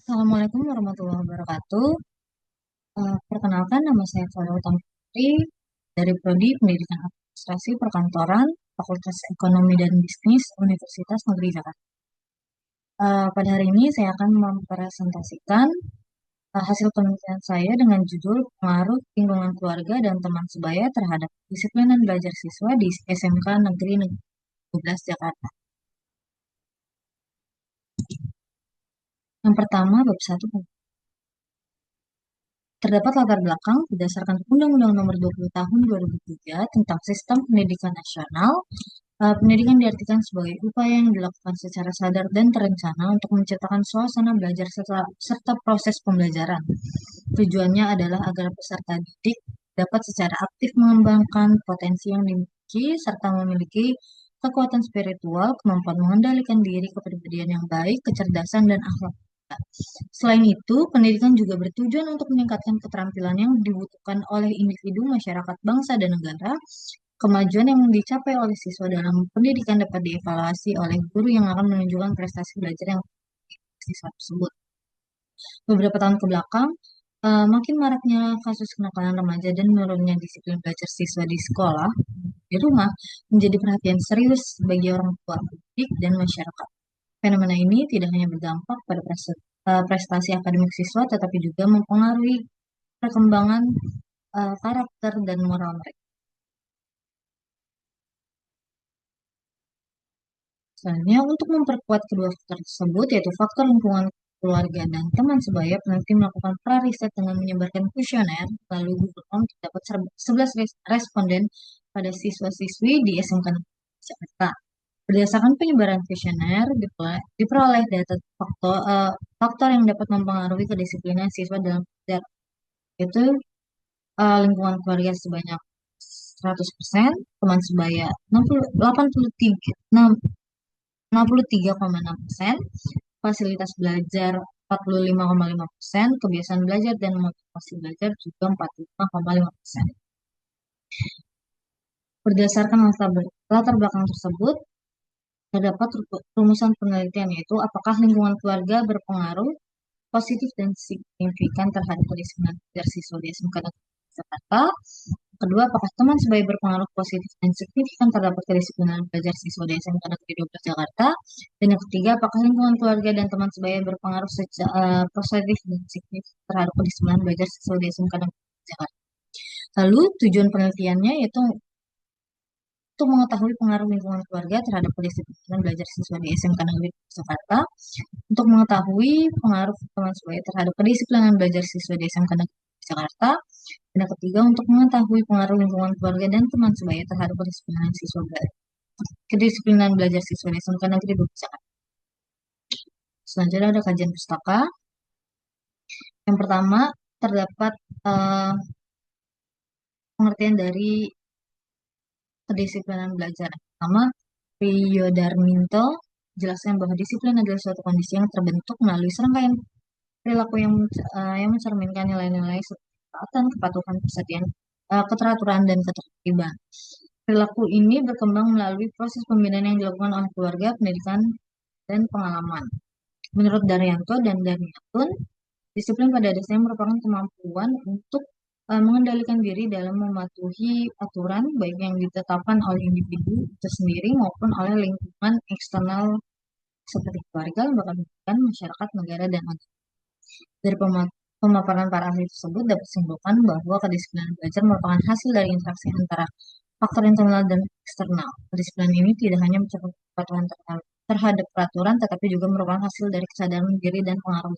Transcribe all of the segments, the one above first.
Assalamualaikum warahmatullahi wabarakatuh. Perkenalkan, nama saya Fadwa Utami Putri dari Prodi Pendidikan Administrasi Perkantoran, Fakultas Ekonomi dan Bisnis, Universitas Negeri Jakarta. Pada hari ini saya akan mempresentasikan hasil penelitian saya dengan judul Pengaruh Lingkungan Keluarga dan Teman Sebaya terhadap Kedisiplinan Belajar Siswa di SMK Negeri 12 Jakarta. Yang pertama, bab 1. Terdapat latar belakang berdasarkan Undang-Undang Nomor 20 Tahun 2003 tentang Sistem Pendidikan Nasional. Pendidikan diartikan sebagai upaya yang dilakukan secara sadar dan terencana untuk menciptakan suasana belajar serta proses pembelajaran. Tujuannya adalah agar peserta didik dapat secara aktif mengembangkan potensi yang dimiliki serta memiliki kekuatan spiritual, kemampuan mengendalikan diri, kepribadian yang baik, kecerdasan, dan akhlak. Selain itu, pendidikan juga bertujuan untuk meningkatkan keterampilan yang dibutuhkan oleh individu, masyarakat, bangsa, dan negara. Kemajuan yang dicapai oleh siswa dalam pendidikan dapat dievaluasi oleh guru yang akan menunjukkan prestasi belajar yang siswa tersebut. Beberapa tahun ke belakang, makin maraknya kasus kenakalan remaja dan menurunnya disiplin belajar siswa di sekolah, di rumah, menjadi perhatian serius bagi orang tua, didik, dan masyarakat. Fenomena ini tidak hanya berdampak pada prestasi akademik siswa, tetapi juga mempengaruhi perkembangan karakter dan moral mereka. Selanjutnya, untuk memperkuat kedua faktor tersebut, yaitu faktor lingkungan keluarga dan teman sebaya, peneliti melakukan pra-riset dengan menyebarkan kuesioner, lalu Google Form terdapat 11 responden pada siswa-siswi di SMK Jakarta. Berdasarkan penyebaran kuesioner, diperoleh data faktor yang dapat mempengaruhi kedisiplinan siswa dalam belajar, yaitu lingkungan keluarga sebanyak 100%, teman sebaya 63,6%, fasilitas belajar 45,5%, kebiasaan belajar dan motivasi belajar juga 45,5%. Berdasarkan latar belakang tersebut, terdapat rumusan penelitian, yaitu apakah lingkungan keluarga berpengaruh positif dan signifikan terhadap kedisiplinan belajar siswa di SMK Negeri Jakarta. Kedua, apakah teman sebaya berpengaruh positif dan signifikan terhadap kedisiplinan belajar siswa di SMK Negeri 12 Jakarta. Dan yang ketiga, apakah lingkungan keluarga dan teman sebaya berpengaruh positif dan signifikan terhadap kedisiplinan belajar siswa di SMK Negeri 12 Jakarta. Lalu tujuan penelitiannya yaitu untuk mengetahui pengaruh lingkungan keluarga terhadap kedisiplinan belajar siswa di SMK Negeri Jakarta, untuk mengetahui pengaruh teman sebaya terhadap kedisiplinan belajar siswa di SMK Negeri Jakarta, dan yang ketiga untuk mengetahui pengaruh lingkungan keluarga dan teman sebaya terhadap kedisiplinan belajar siswa di SMK Negeri Jakarta. Selanjutnya ada kajian pustaka. Yang pertama, terdapat pengertian dari kedisiplinan belajar. Pertama, Rio Darminto jelaskan bahwa disiplin adalah suatu kondisi yang terbentuk melalui serangkaian perilaku yang mencerminkan nilai-nilai seperti ketaatan, kepatuhan, kesetiaan, keteraturan, dan ketertiban. Perilaku ini berkembang melalui proses pembinaan yang dilakukan oleh keluarga, pendidikan, dan pengalaman. Menurut Daryanto dan Darmiatun, disiplin pada dasarnya merupakan kemampuan untuk mengendalikan diri dalam mematuhi aturan baik yang ditetapkan oleh individu itu sendiri maupun oleh lingkungan eksternal seperti keluarga, lembaga pendidikan, masyarakat, negara, dan agama. Dari pemaparan para ahli tersebut dapat disimpulkan bahwa kedisiplinan belajar merupakan hasil dari interaksi antara faktor internal dan eksternal. Kedisiplinan ini tidak hanya mencakup kepatuhan terhadap peraturan, tetapi juga merupakan hasil dari kesadaran diri dan pengaruh.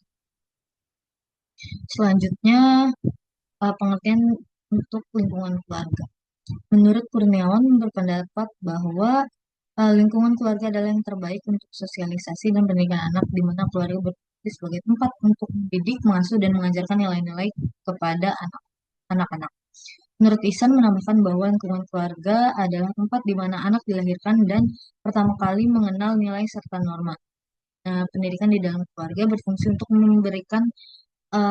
Selanjutnya, pengertian untuk lingkungan keluarga. Menurut Kurniawan berpendapat bahwa lingkungan keluarga adalah yang terbaik untuk sosialisasi dan pendidikan anak, di mana keluarga berfungsi sebagai tempat untuk mendidik, mengasuh, dan mengajarkan nilai-nilai kepada anak-anak. Menurut Ihsan menambahkan bahwa lingkungan keluarga adalah tempat di mana anak dilahirkan dan pertama kali mengenal nilai serta norma. Pendidikan di dalam keluarga berfungsi untuk memberikan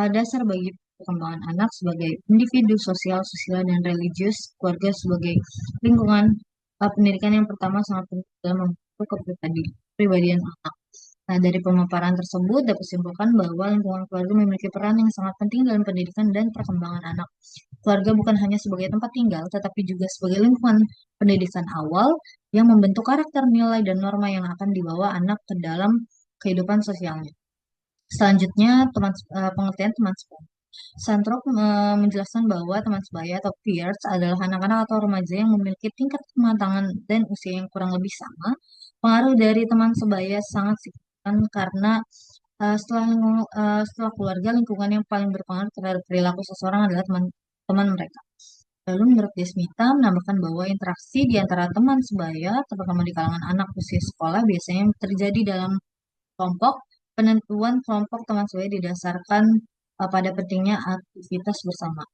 dasar bagi perkembangan anak sebagai individu sosial, dan religius. Keluarga sebagai lingkungan pendidikan yang pertama sangat penting dalam membentuk kepribadian anak. Nah, dari pemaparan tersebut dapat disimpulkan bahwa lingkungan keluarga memiliki peran yang sangat penting dalam pendidikan dan perkembangan anak. Keluarga bukan hanya sebagai tempat tinggal, tetapi juga sebagai lingkungan pendidikan awal yang membentuk karakter, nilai, dan norma yang akan dibawa anak ke dalam kehidupan sosialnya. Selanjutnya, pengertian teman sebaya. Santrop menjelaskan bahwa teman sebaya atau peers adalah anak-anak atau remaja yang memiliki tingkat kematangan dan usia yang kurang lebih sama. Pengaruh dari teman sebaya sangat signifikan karena setelah keluarga, lingkungan yang paling berpengaruh terhadap perilaku seseorang adalah teman-teman mereka. Lalu menurut Desmita menambahkan bahwa interaksi di antara teman sebaya, terutama di kalangan anak usia sekolah, biasanya terjadi dalam kelompok. Penentuan kelompok teman sebaya didasarkan pada pentingnya aktivitas bersama.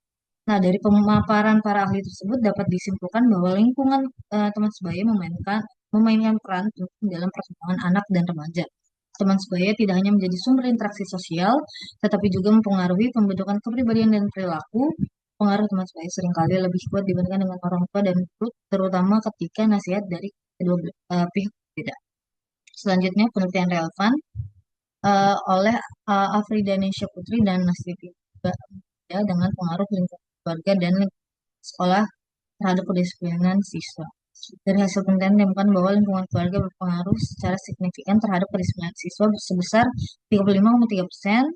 Nah, dari pemaparan para ahli tersebut dapat disimpulkan bahwa lingkungan teman sebaya memainkan peran penting dalam perkembangan anak dan remaja. Teman sebaya tidak hanya menjadi sumber interaksi sosial, tetapi juga mempengaruhi pembentukan kepribadian dan perilaku. Pengaruh teman sebaya seringkali lebih kuat dibandingkan dengan orang tua dan guru, terutama ketika nasihat dari kedua pihak berbeda. Selanjutnya, penelitian relevan oleh Afrida Nesya Putri dan Nasifi ya, dengan pengaruh lingkungan keluarga dan sekolah terhadap kedisiplinan siswa. Dari hasil penelitian ditemukan bahwa lingkungan keluarga berpengaruh secara signifikan terhadap kedisiplinan siswa sebesar 35,3%,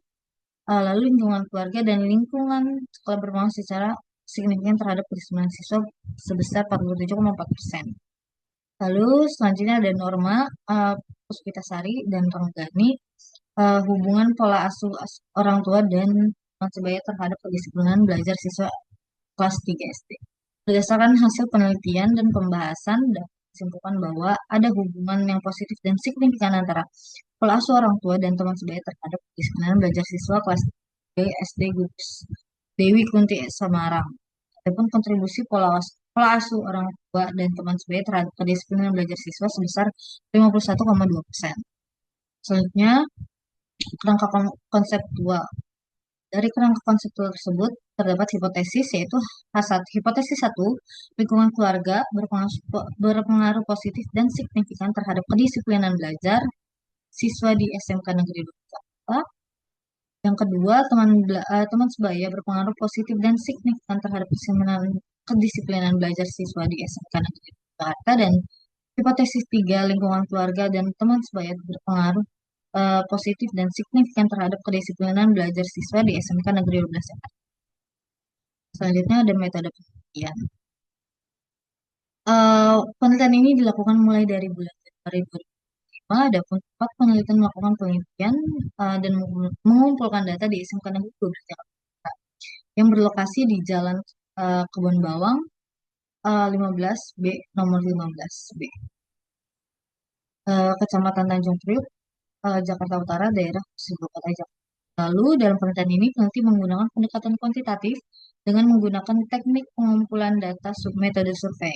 lalu lingkungan keluarga dan lingkungan sekolah berpengaruh secara signifikan terhadap kedisiplinan siswa sebesar 47,4%. Lalu selanjutnya ada Norma, Puspitasari, dan Renggani, hubungan pola asuh orang tua dan teman sebaya terhadap kedisiplinan belajar siswa kelas 3 SD. Berdasarkan hasil penelitian dan pembahasan, dapat disimpulkan bahwa ada hubungan yang positif dan signifikan antara pola asuh orang tua dan teman sebaya terhadap kedisiplinan belajar siswa kelas 3 SD Gugus Dewi Kunti Samarang. Adapun kontribusi pola asuh orang tua dan teman sebaya terhadap kedisiplinan belajar siswa sebesar 51,2%. Selanjutnya, kerangka konseptual. Dari kerangka konseptual tersebut terdapat hipotesis, yaitu H1. Hipotesis 1, lingkungan keluarga berpengaruh positif dan signifikan terhadap kedisiplinan belajar siswa di SMK Negeri 2 Jakarta. Yang kedua, teman sebaya berpengaruh positif dan signifikan terhadap kedisiplinan belajar siswa di SMK Negeri 2 Jakarta. Dan hipotesis 3, lingkungan keluarga dan teman sebaya berpengaruh positif dan signifikan terhadap kedisiplinan belajar siswa di SMK Negeri 12 Jakarta. Selanjutnya ada metode penelitian. Penelitian ini dilakukan mulai dari bulan Januari 2005. Adapun tempat penelitian melakukan penelitian dan mengumpulkan data di SMK Negeri 12 Jakarta yang berlokasi di Jalan Kebon Bawang 15B nomor 15B, Kecamatan Tanjung Priuk, Jakarta Utara, daerah Ibu Kota Jakarta. Lalu dalam penelitian ini peneliti menggunakan pendekatan kuantitatif dengan menggunakan teknik pengumpulan data metode survei.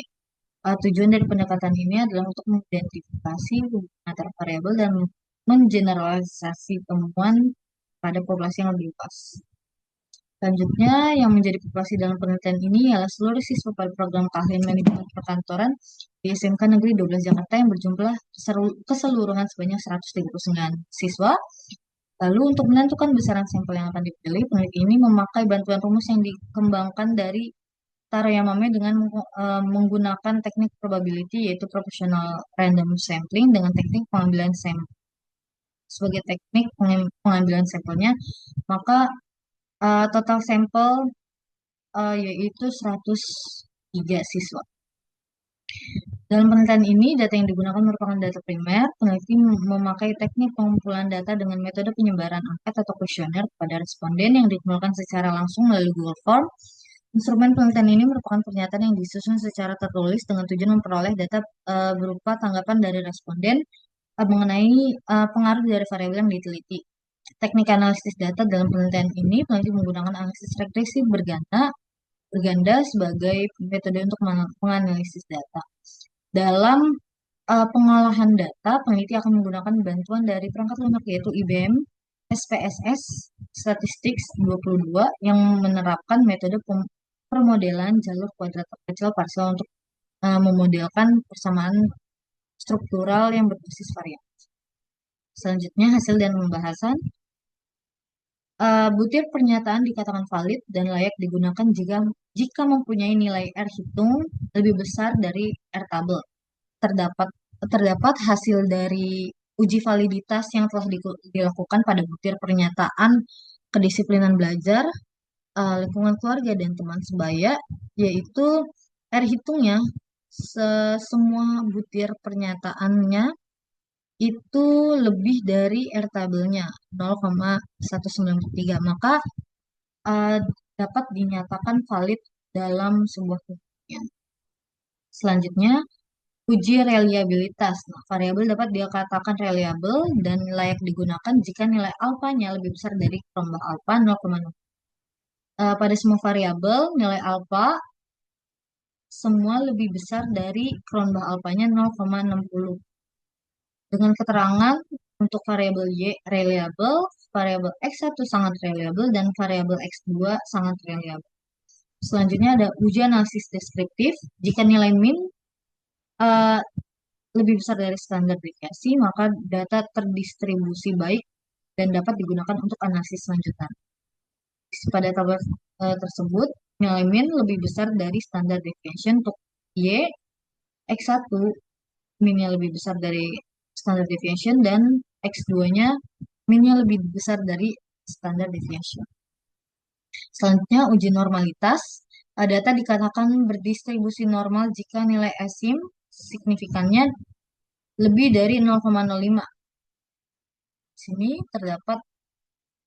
Tujuan dari pendekatan ini adalah untuk mengidentifikasi hubungan antara variabel dan mengeneralisasi temuan pada populasi yang lebih luas. Selanjutnya, yang menjadi populasi dalam penelitian ini ialah seluruh siswa pada program keahlian manajemen perkantoran di SMK Negeri 12 Jakarta yang berjumlah keseluruhan sebanyak 139 siswa. Lalu untuk menentukan besaran sampel yang akan dipilih, peneliti ini memakai bantuan rumus yang dikembangkan dari Taro Yamame dengan menggunakan teknik probability, yaitu proportional random sampling dengan teknik pengambilan sampel. Sebagai teknik pengambilan sampelnya, maka total sampel yaitu 103 siswa. Dalam penelitian ini, data yang digunakan merupakan data primer. Peneliti memakai teknik pengumpulan data dengan metode penyebaran angket atau kuesioner kepada responden yang dikumpulkan secara langsung melalui Google Form. Instrumen penelitian ini merupakan pernyataan yang disusun secara tertulis dengan tujuan memperoleh data berupa tanggapan dari responden mengenai pengaruh dari variabel yang diteliti. Teknik analisis data dalam penelitian ini, peneliti menggunakan analisis regresi berganda sebagai metode untuk menganalisis data. Dalam pengolahan data, peneliti akan menggunakan bantuan dari perangkat lunak yaitu IBM SPSS Statistics 22 yang menerapkan metode permodelan jalur kuadrat terkecil parsial untuk memodelkan persamaan struktural yang berbasis varian. Selanjutnya, hasil dan pembahasan. Butir pernyataan dikatakan valid dan layak digunakan jika mempunyai nilai R hitung lebih besar dari R tabel. Terdapat terdapat hasil dari uji validitas yang telah dilakukan pada butir pernyataan kedisiplinan belajar, lingkungan keluarga dan teman sebaya, yaitu R hitungnya semua butir pernyataannya itu lebih dari R tabelnya 0,193, maka eh, dapat dinyatakan valid dalam sebuah ujian. Selanjutnya, uji reliabilitas. Nah, variabel dapat dikatakan reliable dan layak digunakan jika nilai alfanya lebih besar dari kelompok alfa 0,0. Pada semua variabel, nilai alfa semua lebih besar dari kelompok alfanya 0,60. Dengan keterangan untuk variabel Y reliable, variabel X1 sangat reliable, dan variabel X2 sangat reliable. Selanjutnya ada uji analisis deskriptif. Jika nilai min eh, lebih besar dari standar deviasi, maka data terdistribusi baik dan dapat digunakan untuk analisis lanjutan. Pada tabel tersebut, nilai min lebih besar dari standar deviation untuk Y, X1 minnya lebih besar dari standard deviation, dan X2-nya minnya lebih besar dari standard deviation. Selanjutnya, uji normalitas. Data dikatakan berdistribusi normal jika nilai asim signifikannya lebih dari 0,05. Di sini terdapat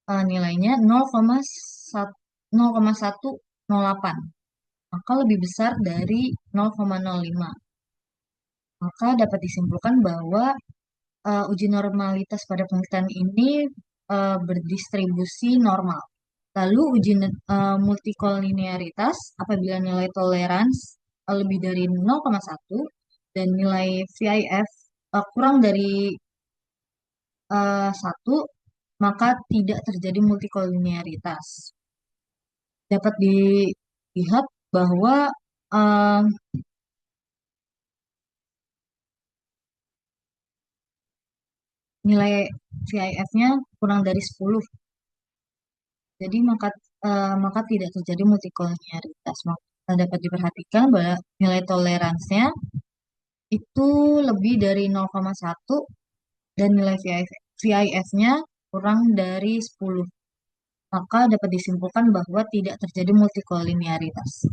nilainya 0,108, maka lebih besar dari 0,05. Maka dapat disimpulkan bahwa uji normalitas pada penelitian ini berdistribusi normal. Lalu uji multikolinearitas apabila nilai toleransi lebih dari 0,1 dan nilai VIF kurang dari 1, maka tidak terjadi multikolinearitas. Dapat dilihat bahwa eh, nilai VIF-nya kurang dari 10. Jadi maka tidak terjadi multikolinearitas. Maka dapat diperhatikan bahwa nilai toleransinya itu lebih dari 0,1 dan nilai VIF-nya kurang dari 10. Maka dapat disimpulkan bahwa tidak terjadi multikolinearitas.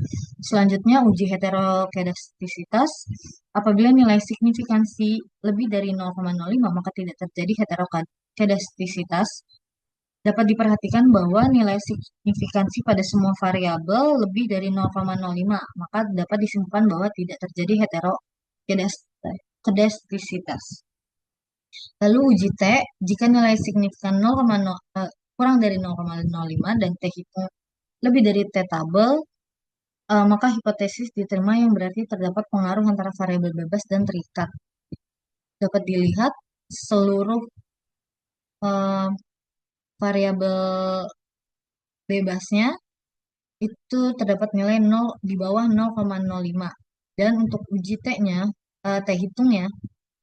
Selanjutnya, uji heterokedastisitas. Apabila nilai signifikansi lebih dari 0,05, maka tidak terjadi heterokedastisitas. Dapat diperhatikan bahwa nilai signifikansi pada semua variabel lebih dari 0,05, maka dapat disimpulkan bahwa tidak terjadi heterokedastisitas. Lalu uji T, jika nilai signifikan kurang dari 0,05 dan T hitung lebih dari T tabel, maka hipotesis diterima yang berarti terdapat pengaruh antara variabel bebas dan terikat. Dapat dilihat seluruh uh, variabel bebasnya itu terdapat nilai 0 di bawah 0,05. Dan untuk uji T-nya, T hitungnya,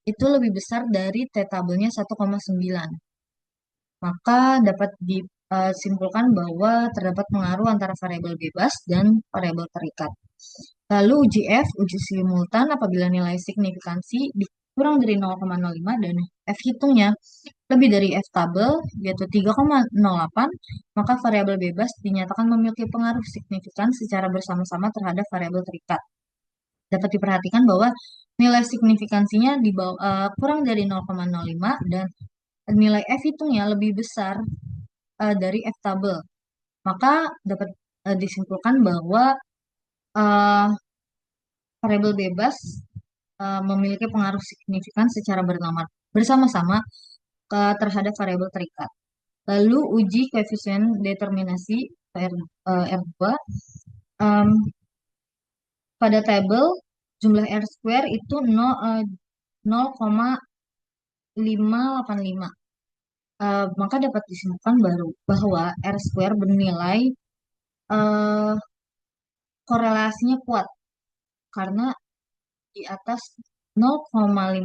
itu lebih besar dari T tabelnya 1,9. Maka dapat disimpulkan bahwa terdapat pengaruh antara variabel bebas dan variabel terikat. Lalu uji F, uji simultan apabila nilai signifikansi kurang dari 0,05 dan F hitungnya lebih dari F tabel, yaitu 3,08, maka variabel bebas dinyatakan memiliki pengaruh signifikan secara bersama-sama terhadap variabel terikat. Dapat diperhatikan bahwa nilai signifikansinya kurang dari 0,05 dan nilai F hitungnya lebih besar dari F tabel. Maka dapat disimpulkan bahwa uh, variabel bebas memiliki pengaruh signifikan secara bersama-sama terhadap variabel terikat. Lalu uji koefisien determinasi R2. Pada tabel jumlah R square itu 0,585. Maka dapat disimpulkan bahwa R square bernilai uh, korelasinya kuat karena di atas 0,51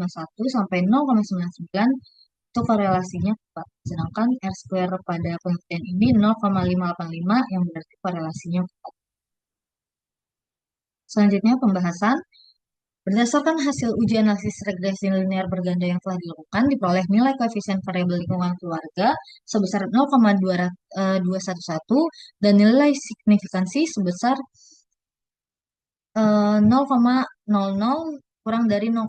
sampai 0,99 itu korelasinya kuat. Sedangkan R square pada penelitian ini 0,585 yang berarti korelasinya kuat. Selanjutnya pembahasan. Berdasarkan hasil uji analisis regresi linear berganda yang telah dilakukan, diperoleh nilai koefisien variabel lingkungan keluarga sebesar 0,211 dan nilai signifikansi sebesar 0,00 kurang dari 0,05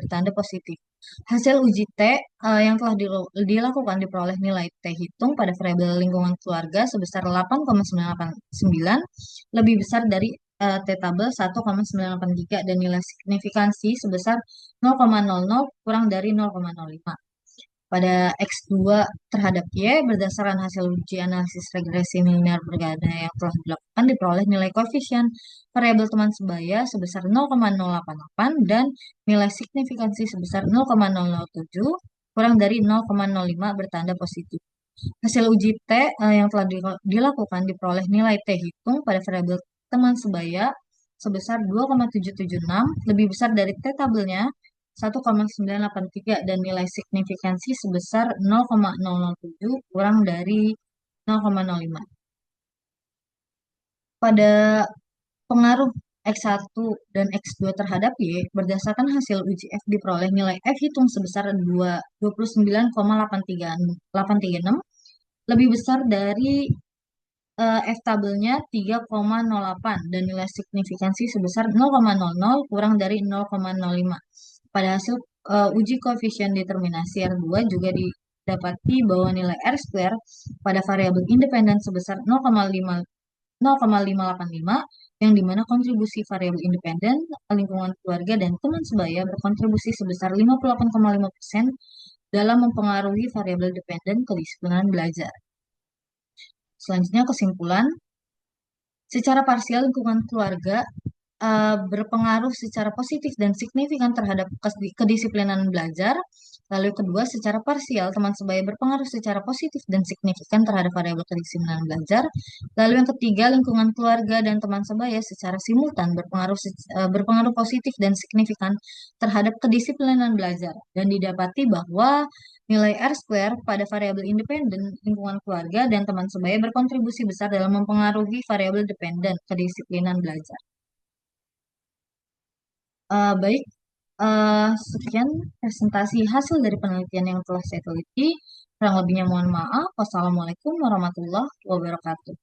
bertanda positif. Hasil uji T yang telah dilakukan diperoleh nilai T hitung pada variabel lingkungan keluarga sebesar 8,989 lebih besar dari T tabel 1,983 dan nilai signifikansi sebesar 0,00 kurang dari 0,05. Pada X2 terhadap Y, berdasarkan hasil uji analisis regresi linear berganda yang telah dilakukan, diperoleh nilai koefisien variabel teman sebaya sebesar 0,088 dan nilai signifikansi sebesar 0,007 kurang dari 0,05 bertanda positif. Hasil uji T yang telah dilakukan diperoleh nilai T hitung pada variabel teman sebaya sebesar 2,776 lebih besar dari T tabelnya 1,983 dan nilai signifikansi sebesar 0,007 kurang dari 0,05. Pada pengaruh X1 dan X2 terhadap Y, berdasarkan hasil uji F diperoleh nilai F hitung sebesar 29,836 lebih besar dari F tabelnya 3,08 dan nilai signifikansi sebesar 0,00 kurang dari 0,05. Pada hasil uji koefisien determinasi R2 juga didapati bahwa nilai R square pada variabel independen sebesar 0,585 yang dimana kontribusi variabel independen, lingkungan keluarga, dan teman sebaya berkontribusi sebesar 58,5% dalam mempengaruhi variabel dependen kedisiplinan belajar. Selanjutnya kesimpulan, secara parsial lingkungan keluarga berpengaruh secara positif dan signifikan terhadap kedisiplinan belajar. Lalu kedua, secara parsial teman sebaya berpengaruh secara positif dan signifikan terhadap variabel kedisiplinan belajar. Lalu yang ketiga, lingkungan keluarga dan teman sebaya secara simultan berpengaruh positif dan signifikan terhadap kedisiplinan belajar. Dan didapati bahwa nilai R square pada variabel independen, lingkungan keluarga, dan teman sebaya berkontribusi besar dalam mempengaruhi variabel dependen kedisiplinan belajar. Baik, sekian presentasi hasil dari penelitian yang telah saya teliti. Kurang lebihnya mohon maaf. Wassalamualaikum warahmatullahi wabarakatuh.